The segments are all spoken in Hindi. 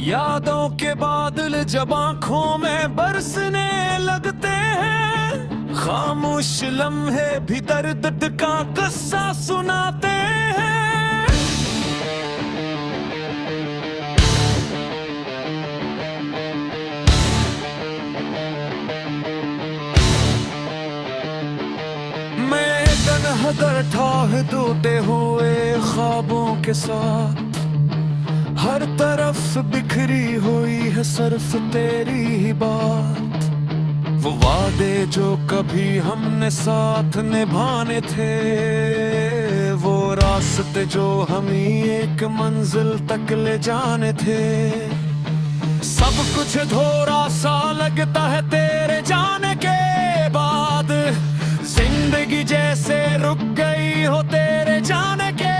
यादों के बादल जब आंखों में बरसने लगते हैं, खामोश लम्हे भी दर्द का किस्सा सुनाते हैं। मैं तन्हा बैठा है टूटे हुए ख्वाबों के साथ, हर तरफ बिखरी हुई है सिर्फ तेरी ही बात। वो वादे जो कभी हमने साथ निभाने थे, वो रास्ते जो हम ही एक मंजिल तक ले जाने थे। सब कुछ थोड़ा सा लगता है तेरे जाने के बाद, जिंदगी जैसे रुक गई हो तेरे जाने के।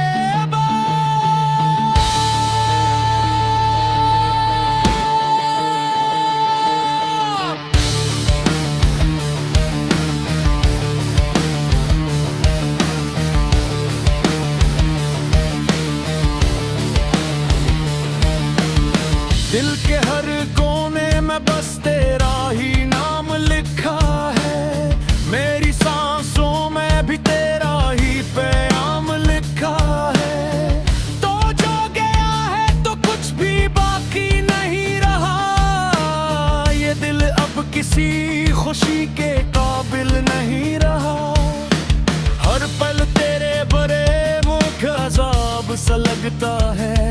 दिल के हर कोने में बस तेरा ही नाम लिखा है, मेरी सांसों में भी तेरा ही पैगाम लिखा है। तो जो गया है तो कुछ भी बाकी नहीं रहा, ये दिल अब किसी खुशी के काबिल नहीं रहा। हर पल तेरे बड़े मुख अज़ाब सा लगता है,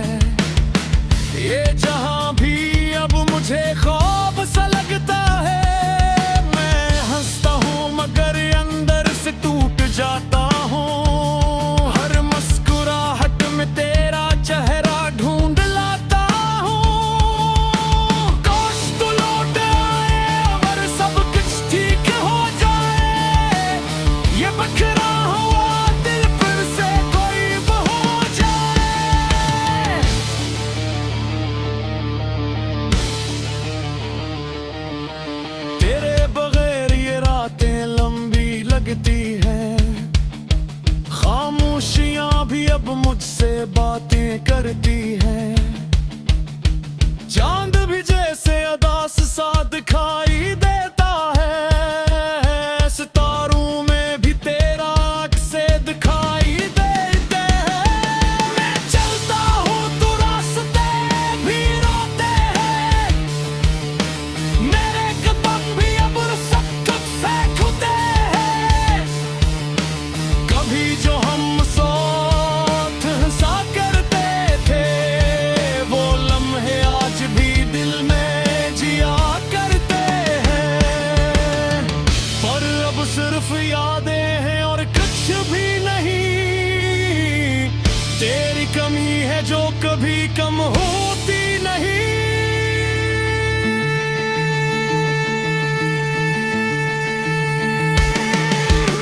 ये जहां भी अब मुझे ख्वाब सा लगता है। मैं हंसता हूँ मगर अंदर से टूट जाता हूँ, हर मुस्कुराहट में तेरा चेहरा ढूंढ लाता हूँ। काश तू लौट आए और सब कुछ ठीक हो जाए, ये बखरा हुआ दिल फिर से कोई हो जाए। तेरे बगैर ये रातें लंबी लगती हैं, खामोशियां भी अब मुझसे बातें करती हैं। चांद भी जैसे उदास सा दिखाई देता है, सितारों में भी तेरा अक्से दिखाई देते हैं। मैं चलता हूँ तो रास्ते भी रोते हैं, मेरे कदम भी अब सख्त से खुदे हैं। कभी जो हम साथ हंसा करते थे, वो लम्हे आज भी दिल में जिया करते हैं। पर अब सिर्फ यादें हैं और कुछ भी नहीं, तेरी कमी है जो कभी कम होती नहीं।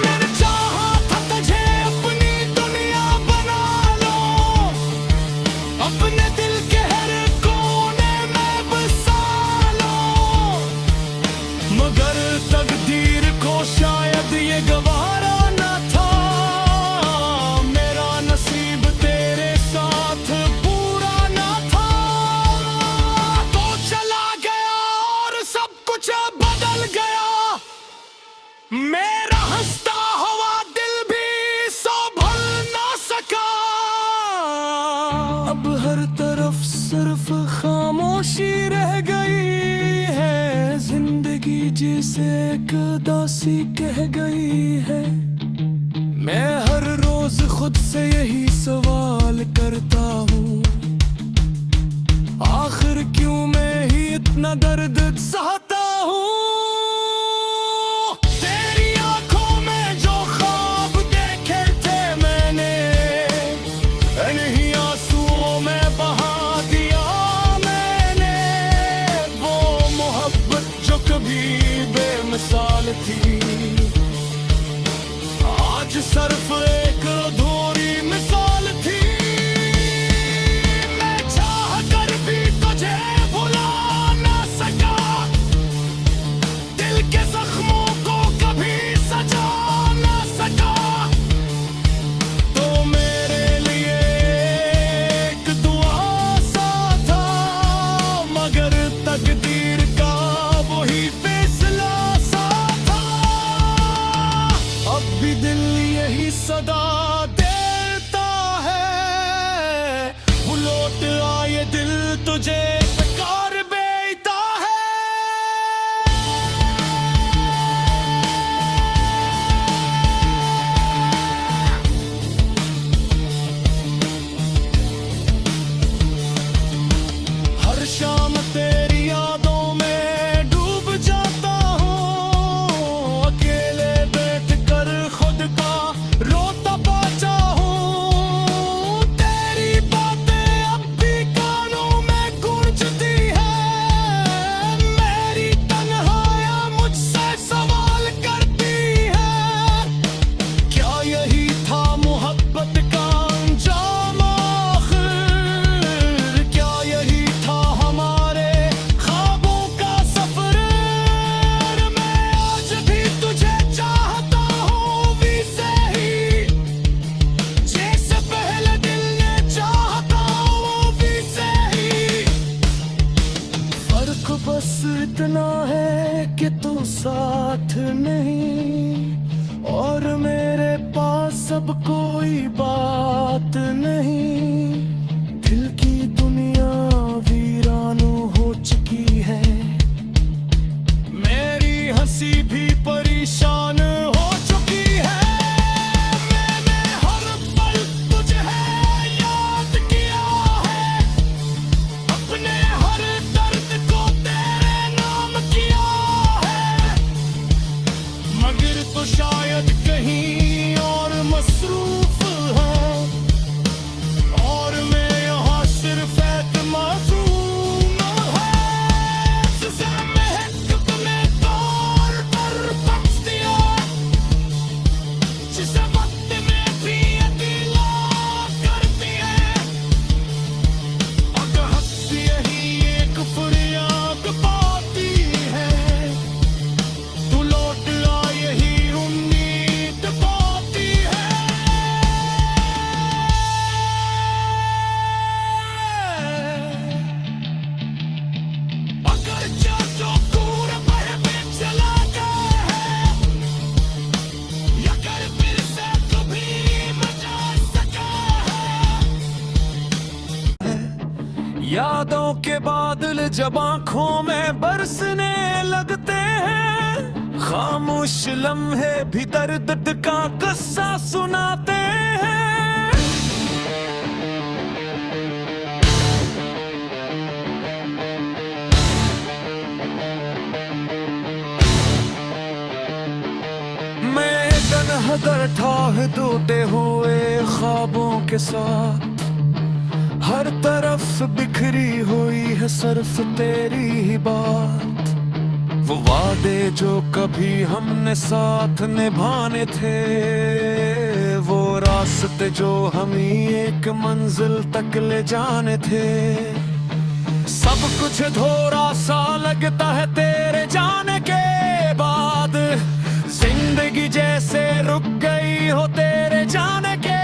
मैंने चाहा था तुझे अपनी दुनिया बना लो, अपने दिल के हर कोने में बसा लो, मगर तकदीर को शायद ये गवारा न था। मेरा नसीब तेरे साथ पूरा न था, तो चला गया और सब कुछ बदल गया। मेरा हंसता हुआ दिल भी संभल ना सका, अब हर तरफ सिर्फ खामोशी रह गई है। जिंदगी जिसे एक उदासी कह गई है। मैं हर रोज खुद से यही सवाल करता हूँ, आखिर क्यों मैं ही इतना दर्द सहता हूँ। तेरी आंखों में जो ख्वाब देखे थे मैंने, इन्हीं आंसुओं में बहा दिया मैंने। वो मोहब्बत जो कभी बेमिसाल थी, आज सिर्फ एक अधूरी मिसाल थी। मैं चाह कर भी तुझे भुला ना सका, इतना है कि तू साथ नहीं, और मेरे पास अब कोई बात नहीं। दिल की दुनिया वीरानु हो चुकी है, मेरी हंसी भी परेशान हो चुकी है। मैंने हर पल तुझे याद किया है, अपने हर दर्द को तेरे नाम किया है, मगर तो शायद कहीं और मसरूफ है, और मैं यहाँ सिर्फ एक मासूम है। तुझे महक में तौर पर बख्श दिया, जिसे वक्त में भी अकेला करती है। अगर हंसी यही एक फरियाद पाती है, तू लौट आ यही उम्मीद पाती है। अगर जो दूर बह चला गया है, या कर फिर से कभी मचा सका है। यादों के बादल जब आंखों में बरसने लगते हैं, खामोश लम्हे भी दर्द का किस्सा सुनाते हैं। मैं तन्हा ठाह टूटे हुए ख्वाबों के साथ, हर तरफ बिखरी हुई है सिर्फ तेरी ही बात। वो वादे जो कभी हमने साथ निभाने थे, वो रास्ते जो हम ही एक मंजिल तक ले जाने थे, सब कुछ थोड़ा सा लगता है तेरे जाने के बाद। जिंदगी जैसे रुक गई हो तेरे जाने के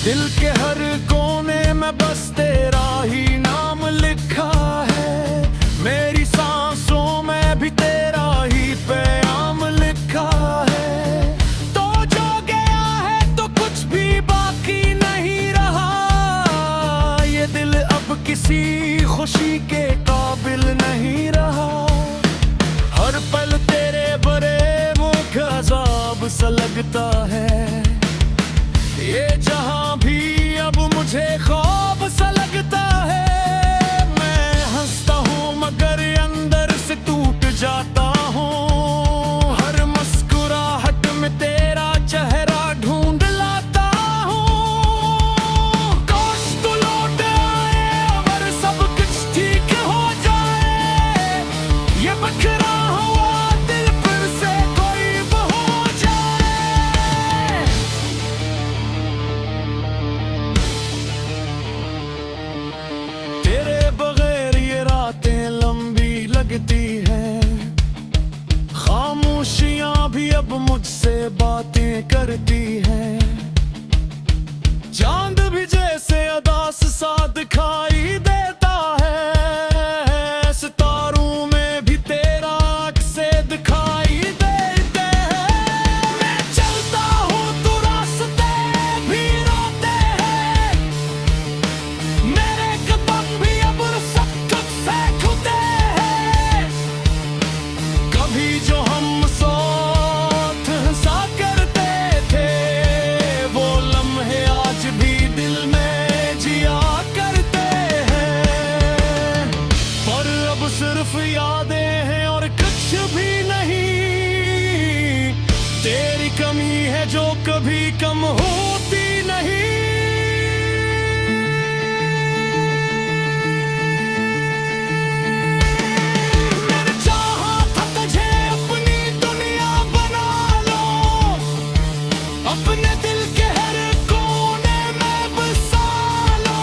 दिल के हर कोने में बस तेरा ही नाम लिखा है, मेरी सांसों में भी तेरा ही पैगाम लिखा है। तो जो गया है तो कुछ भी बाकी नहीं रहा, ये दिल अब किसी खुशी के काबिल नहीं रहा। हर पल तेरे बड़े मुख अजाब सा लगता है, ये जहां भी अब मुझे ख्वाब सा लगता है। मैं हंसता हूँ मगर अंदर से टूट जाता हूँ, हर मुस्कुराहट में तेरा चेहरा ढूंढ लाता हूँ। काश तू लौट आए और सब कुछ ठीक हो जाए, ये बखरा हुआ दिल फिर से कोई हो जाए। तेरे बगैर ये रातें लंबी लगती हैं, खामोशियां भी अब मुझसे बातें करती हैं। चांद भी जैसे उदास सा दिखाई देता है, सितारों में भी तेरा अक्से दिखाई देते हैं। मैं चलता हूँ तो रास्ते भी रोते हैं, मेरे कदम भी अब सख्त से खुदे हैं। कभी जो हम साथ हंसा करते थे, वो लम्हे आज भी दिल में जिया करते हैं। पर अब सिर्फ यादें हैं और कुछ भी नहीं, तेरी कमी है जो कभी कम होती नहीं। मैंने चाहा था तुझे अपनी दुनिया बना लो, अपने दिल के हर कोने में बसा लो,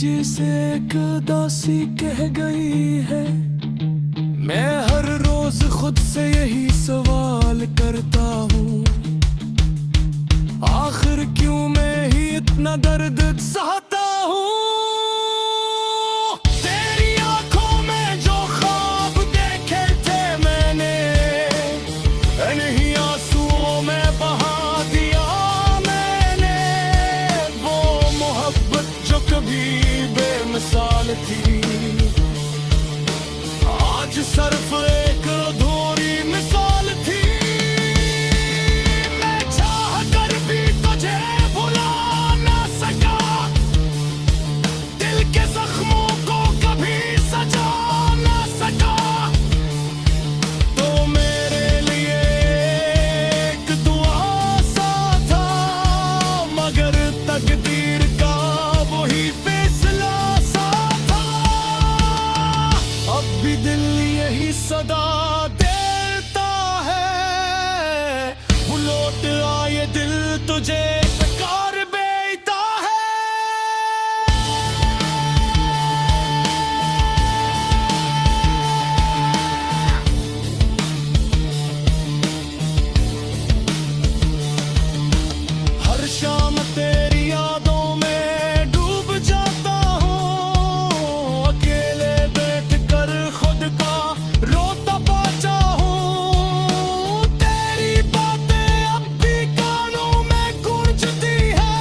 जिसे एक दासी कह गई है। मैं हर रोज खुद से यही सवाल करता हूँ, आखिर क्यों मैं ही इतना दर्द सहता हूँ। तेरी आंखों में जो ख्वाब देखे थे मैंने, इन्हीं आंसुओं में बहा दिया मैंने। वो मोहब्बत जो कभी बेमिसाल थी, आज सिर्फ एक अधूरी मिसाल थी। मैं चाह कर भी तुझे भुला ना सका, दिल के जख्मों को कभी सजा ना सका। तो मेरे लिए एक दुआ सा था, मगर तकदीर का वही फैसला सा था। अब भी दिल यही सदा देता है, वो लौट आए दिल तुझे बेकार बेता है। हर शाम तेरी यादों में डूब जाता हूँ, अकेले बैठ कर खुद का रोता पाता हूँ। तेरी बातें अब भी कानों में गूंजती है,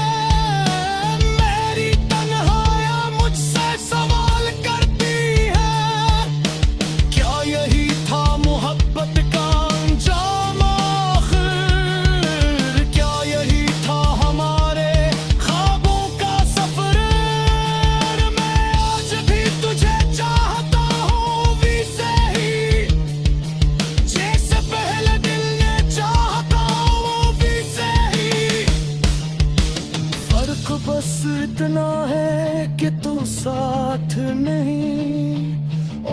मेरी तन्हाइयाँ मुझसे सवाल करती है। क्या यही था मोहब्बत का अंजाम आखिर, क्या यही था हमारे ख्वाबों का सफर। मैं आज भी तुझे चाहता हूँ वैसे ही, जैसे पहले दिल ने चाहता हूँ वैसे ही। फर्क बस इतना है कि तू साथ नहीं,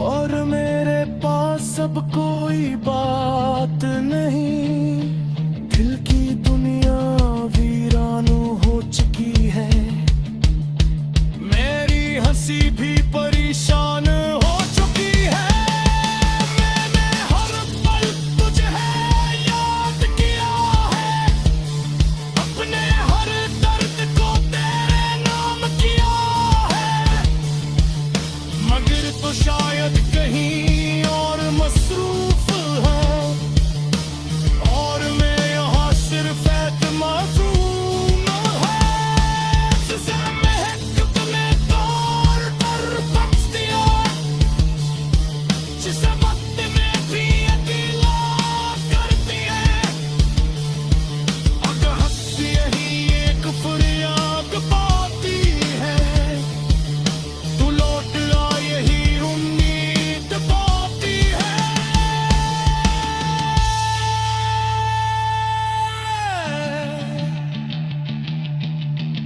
और मेरे पास अब कोई बात नहीं। दिल की दुनिया वीरानु हो चुकी है, मेरी हंसी भी परेशान हो चुकी है। मैंने हर पल तुझे याद किया है, अपने हर दर्द को तेरे नाम किया है। मगर तो शायद कहीं और मसरूफ है, और मैं यहाँ सिर्फ मासूम है। तुझे महक में तौर पर बख्श दिया, जिसे वक्त में भी अकेला करती है। अगर हंसी यही एक फरियाद पाती है, तू लौट आ यही उम्मीद पाती है।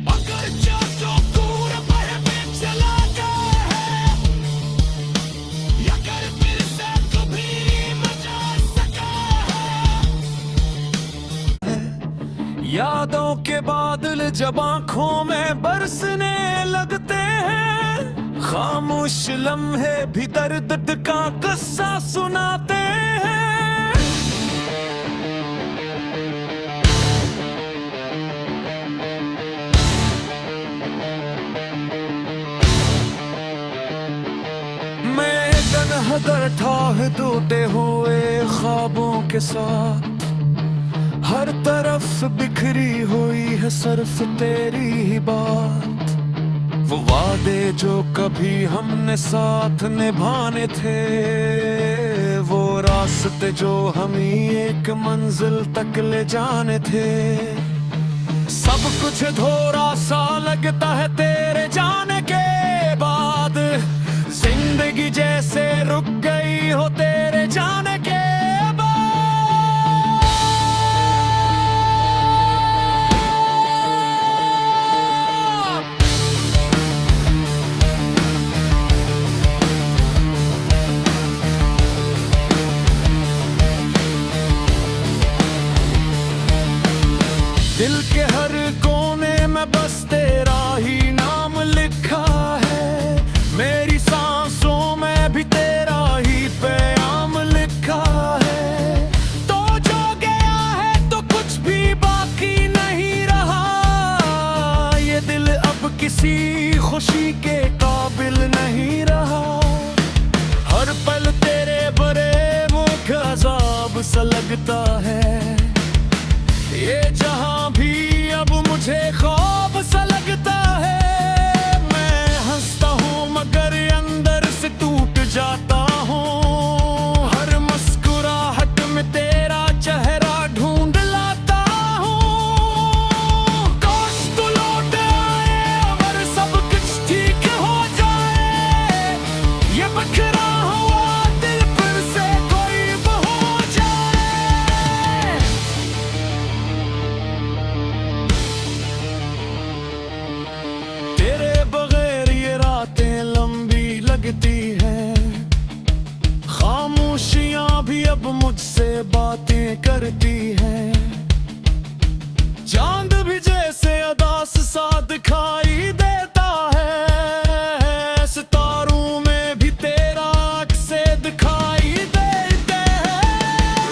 अगर जो दूर पर भी चला गया है, या कर फिर से कभी मचा सका है। यादों के बादल जब आंखों में बरसने लगते हैं, खामोश लम्हे भी दर्द का किस्सा सुनाते हैं। मैं तन्हा था टूटे हुए ख्वाबों के साथ, हर तरफ बिखरी हुई है सिर्फ तेरी ही बात। वो वादे जो कभी हमने साथ निभाने थे, वो रास्ते जो हमें एक मंजिल तक ले जाने थे। सब कुछ थोड़ा सा लगता है तेरे जाने के बाद, जिंदगी जैसे रुक गई हो तेरे जाने के बाद। दिल के हर कोने में बस तेरा ही नाम लिखा है। खुशी के काबिल नहीं रहा। हर पल तेरे बड़े मुख अजाब सा लगता है। ये जहां भी अब मुझे ख्वाब सा लगता है। मैं हंसता हूँ मगर अंदर से टूट जाता हूँ। हर मुस्कुराहट में तेरा चेहरा ढूंढ लाता हूँ। काश तू लौट आए और सब कुछ ठीक हो जाए। ये बखरा हुआ दिल फिर से कोई हो जाए। तेरे बगैर ये रातें लंबी लगती हैं। खामोशियां भी अब मुझसे बातें करती हैं। चांद भी जैसे उदास सा दिखाई देता है। सितारों में भी तेरा अक्से दिखाई देते हैं।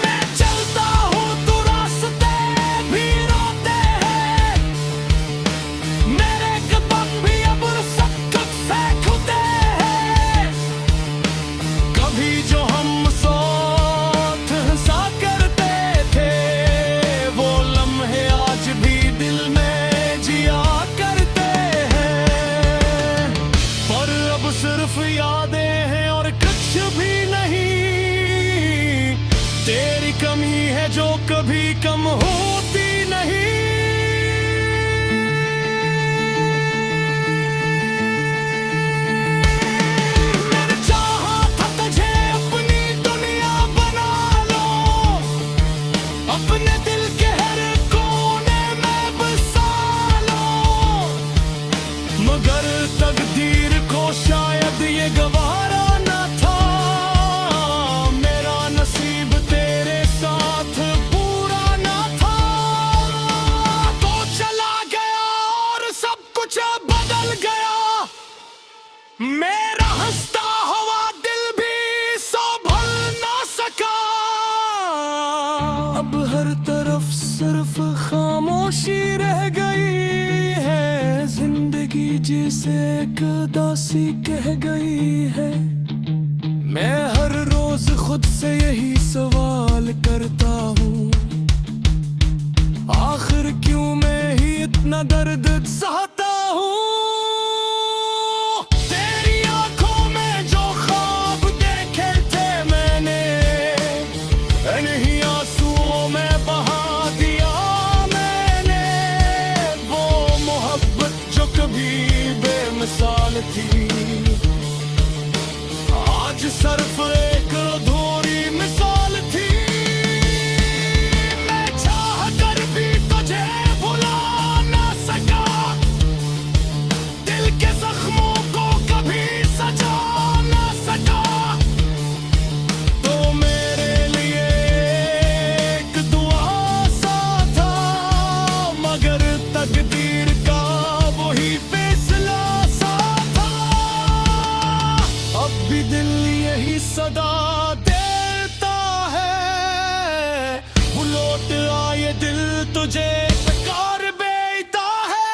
मैं चलता हूँ तो रास्ते भी रोते हैं। मेरे कदम भी अब सब कुछ से खुदे हैं। कभी जो हम साथ हंसा करते थे, वो लम्हे आज भी दिल में जिया करते हैं। पर अब सिर्फ यादें हैं और कुछ भी नहीं। तेरी कमी है जो कभी कम होती नहीं। मैंने चाहा था तुझे अपनी दुनिया बना लो। अपने दिल के हर कोने में बसा लो। मगर तकदीर को शायद ये गवारा न था। मेरा नसीब तेरे साथ पूरा न था। तो चला गया और सब कुछ बदल गया। मेरा हंसता हुआ दिल भी संभल ना सका। अब हर तरफ सिर्फ खामोशी रह गई है। जिंदगी जिसे एक दासी कह गई है। मैं हर रोज खुद से यही सवाल करता हूँ, आखिर क्यों मैं ही इतना दर्द सहता हूँ। तेरी आंखों में जो ख्वाब देखे थे मैंने, इन्हीं आंसुओं में बहा दिया मैंने। वो मोहब्बत जो कभी बेमिसाल थी, आज सिर्फ एक अधूरी मिसाल थी। मैं चाह कर भी तुझे भुला ना सका। दिल के जख्मों को कभी सजा ना सका। तो मेरे लिए एक दुआ सा था, मगर तकदीर का वही फैसला सा था। अब भी दिल यही सदा देता है, वो लौट आए दिल तुझे प्यार बेता है।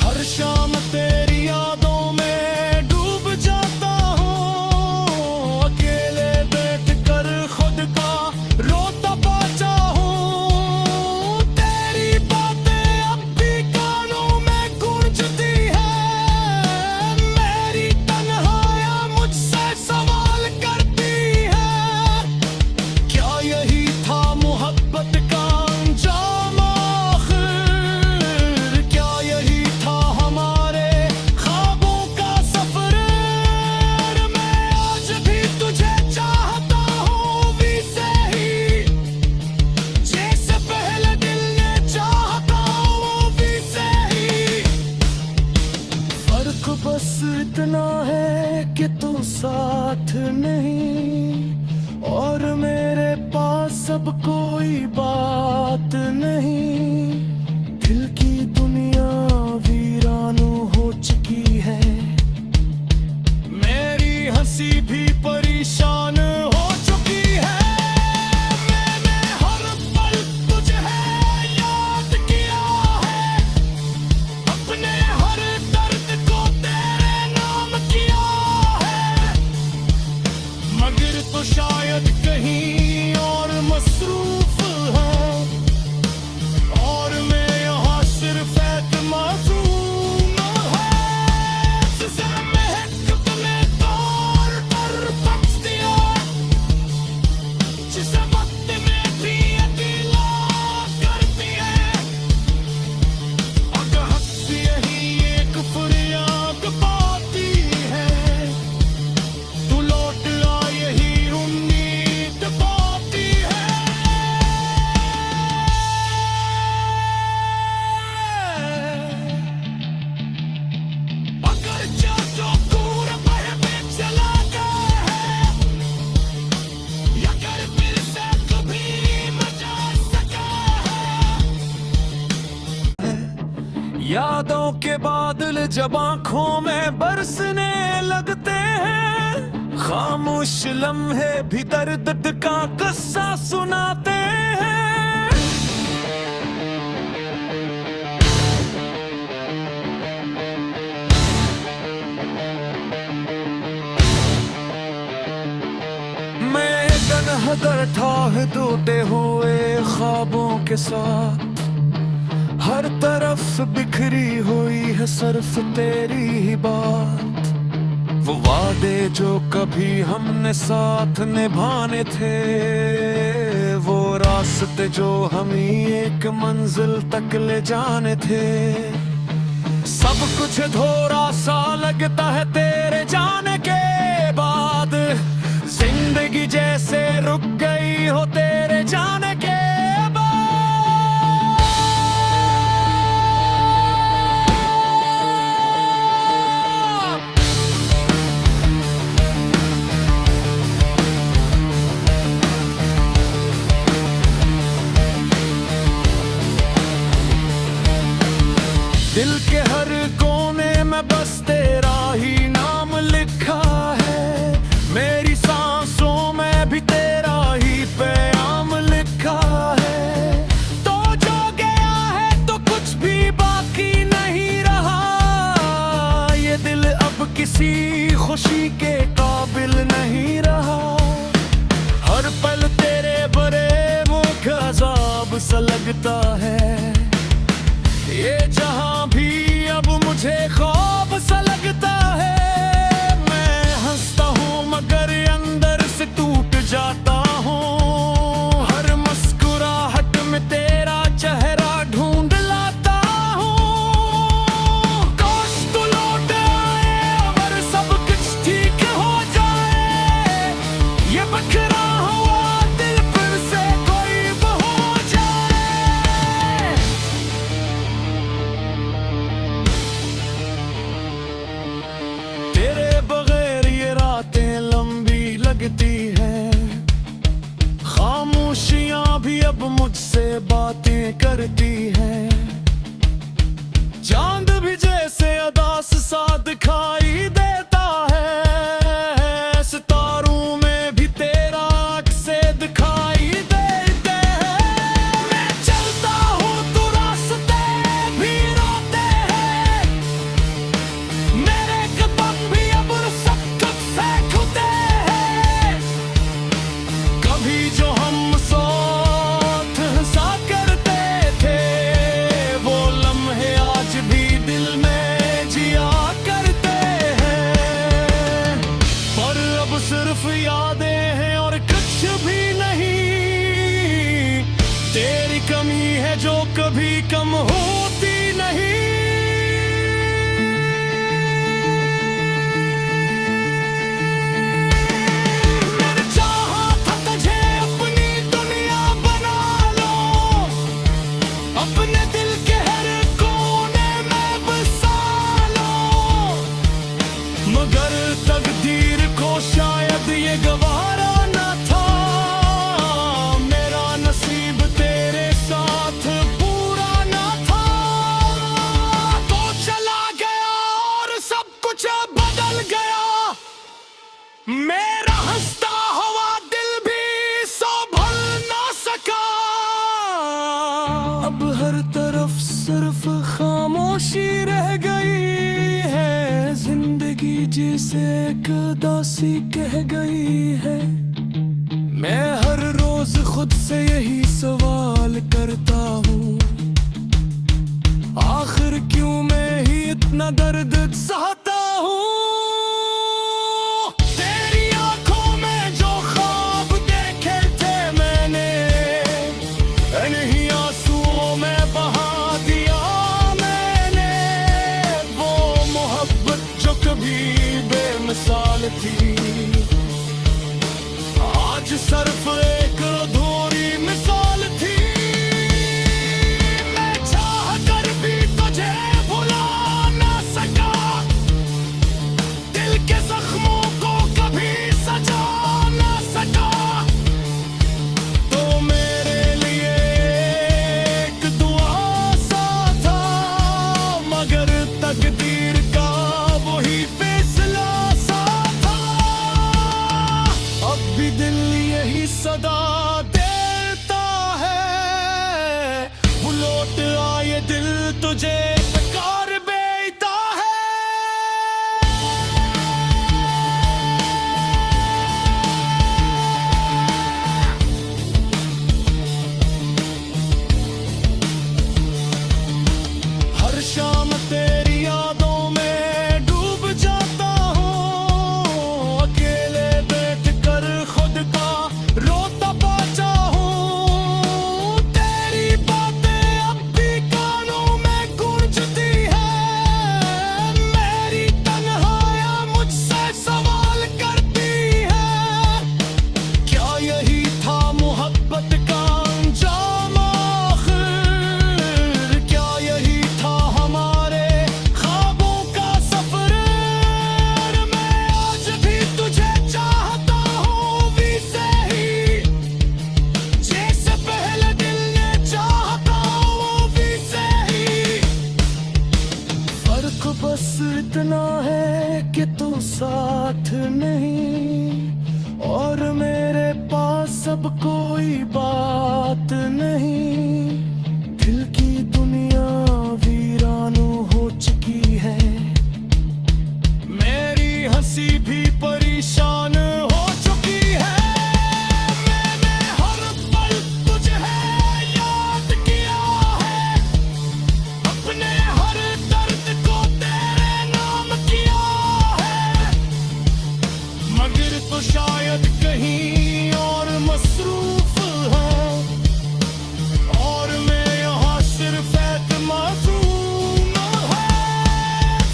हर शाम तेरी यादों में डूब जाता हूँ। अकेले बैठ कर खुद का रोता पाता हूँ। तेरी बातें अब भी कानों में गूंजती है। मेरी तन्हाइयाँ मुझसे सवाल करती है। क्या यही था मोहब्बत का अंजाम आखिर? क्या यही था हमारे ख्वाबों का सफर? मैं आज भी तुझे चाहता हूँ वैसे ही, जैसे पहले दिल ने चाहता हूँ वैसे ही। फर्क बस इतना है कि तू साथ नहीं, और मेरे पास अब कोई बात नहीं। दिल की दुनिया वीरान हो चुकी है। मेरी हंसी भी शान हो चुकी है। मैंने हर पल तुझे याद किया है, अपने हर दर्द को तेरे नाम किया है। मगर तो शायद कहीं और मसरूफ है, और मैं यहाँ सिर्फ एक मासूम है। सजा महक में तौर पर बख्श दिया, जिस वक्त में भी अकेला करती है। अगर हंस यही एक फरियाद पाती है, तू लौट आ यही उम्मीद पाती है। अगर जो दूर में चला गया है, या कर फिर से कभी मचा सका है। यादों के बादल जब आंखों में बरसने लगते हैं, खामोश लम्हे भी दर्द का किस्सा सुनाते हैं। मैं तन्हा था टूटे हुए ख्वाबों के साथ, हर तरफ बिखरी हुई है सिर्फ तेरी ही बात। वो वादे जो कभी हमने साथ निभाने थे, वो रास्ते जो हम ही एक मंजिल तक ले जाने थे। सब कुछ धोरा सा लगता है तेरे जाने के बाद, जिंदगी जैसे रुक गई हो तेरे जाने के दिल के हर कोने में बस तेरा ही नाम लिखा है। मेरी सांसों में भी तेरा ही पैगाम लिखा है। तो जो गया है तो कुछ भी बाकी नहीं रहा, ये दिल अब किसी खुशी के काबिल नहीं रहा। हर पल तेरे बड़े मुख अजाब सा लगता है, ये जहां भी अब मुझे खौफ सा लगता है। मैं हंसता हूँ मगर अंदर से टूट जाता हूँ, हर मुस्कुराहट में तेरा चेहरा ढूंढ लाता हूँ। काश तू लौट आए अगर सब कुछ ठीक हो जाए, ये बखरा हुआ दिल फिर से कोई हो जाए। तेरे बगैर ये रातें लंबी लगती हैं, खामोशियां भी अब मुझसे बातें करती हैं। चांद भी जैसे उदास सा दिखाई देता है, सितारों में भी तेरा अक्से दिखाई देते हैं। मैं चलता हूँ तो रास्ते भी रोते हैं, मेरे कदम भी अब सख्त से खुदे हैं। कभी जो हम साथ हंसा करते थे, वो लम्हे आज भी दिल में जिया करते हैं। पर अब सिर्फ यादें हैं और कुछ भी नहीं, तेरी कमी है जो कभी कम होती नहीं। अपने दिल के हर कोने में बसा लो, मगर तकदीर को शायद ये गवारा न था। मेरा नसीब तेरे साथ पूरा न था, तो चला गया और सब कुछ बदल गया। मेरा हंसता जिंदगी जिसे एक दासी कह गई है। मैं हर रोज खुद से यही सवाल करता हूँ, आखिर क्यों मैं ही इतना दर्द सहता हूँ। तेरी आंखों में जो ख्वाब देखे थे मैंने, इन्हीं आंसुओं में बहा दिया मैंने। वो मोहब्बत जो कभी बेमिसाल थी, आज सिर्फ एक अधूरी मिसाल थी। मैं चाह कर भी तुझे भुला ना सका, दिल के जख्मों को कभी सजा ना सका। तो मेरे लिए एक दुआ सा था, मगर तकदीर का वही फैसला सा था। अब भी दिल यही सदा देता है, वो लौट आए दिल तुझे बेकार बेता है। हर शाम तेरी यादों में डूब जाता हूँ, अकेले बैठ कर खुद का रोता पाता हूँ। तेरी बातें अब भी कानों में गूंजती है, मेरी तन्हाइयाँ मुझसे सवाल करती है। क्या यही था मोहब्बत का अंजाम आखिर, क्या यही था हमारे ख्वाबों का सफर। मैं आज भी तुझे चाहता हूँ वैसे ही, जैसे पहले दिल ने चाहता वो वैसे ही। फर्क बस इतना है कि तू साथ नहीं, और मेरे पास अब कोई बात नहीं। दिल की दुनिया वीरानु हो चुकी है, मेरी हंसी भी परेशान हो चुकी है। मैंने हर पल तुझे याद किया है, अपने हर दर्द को तेरे नाम किया है। मगर तो शायद कहीं और मसरूफ है, और मैं यहाँ सिर्फ एक मासूम है।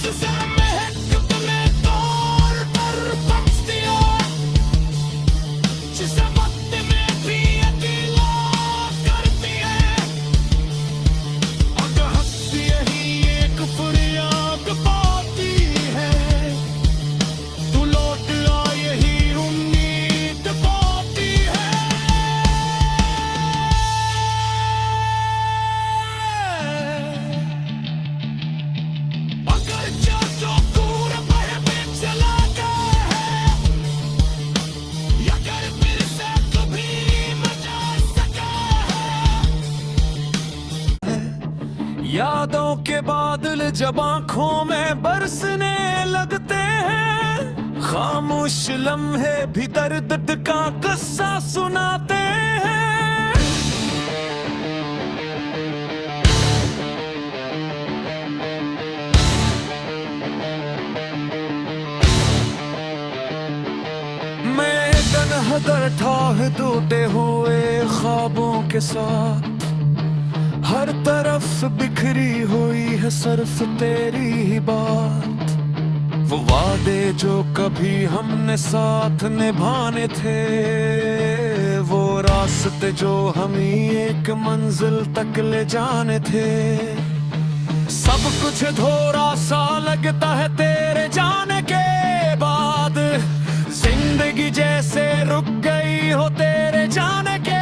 जिसे महक ने तौर पर बख्श दिया, जिसे वक्त में भी अकेला करती है। अगर हंसी यही एक फरियाद पाती है, तू लौट आ यही उम्मीद पाती है। अगर जो दूर बह चला गया है, या अगर फिर से कभी मचा सका है। यादों के बादल जब आंखों में बरसने लगते हैं, खामोश लम्हे भी दर्द का किस्सा सुनाते हैं। मैं तन्हा था टूटे हुए ख्वाबों के साथ, हर तरफ बिखरी हुई है सिर्फ तेरी ही बात। वो वादे जो कभी हमने साथ निभाने थे, वो रास्ते जो हम ही एक मंजिल तक ले जाने थे। सब कुछ थोड़ा सा लगता है तेरे जाने के बाद, जिंदगी जैसे रुक गई हो तेरे जाने के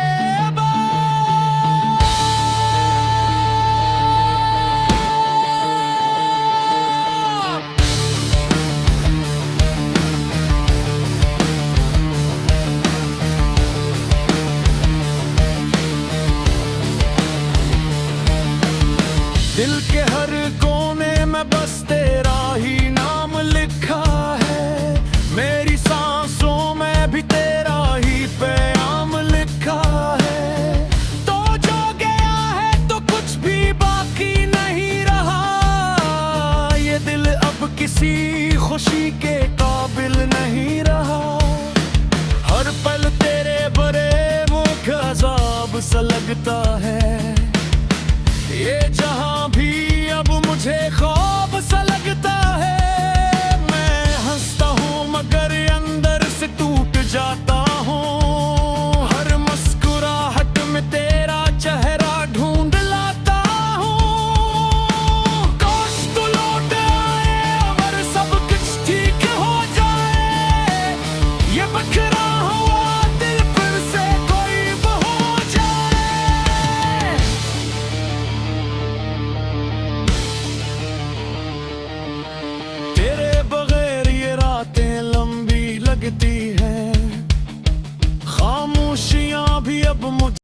दिल के हर कोने में बस तेरा ही नाम लिखा सा लगता है। ये जहां भी अब मुझे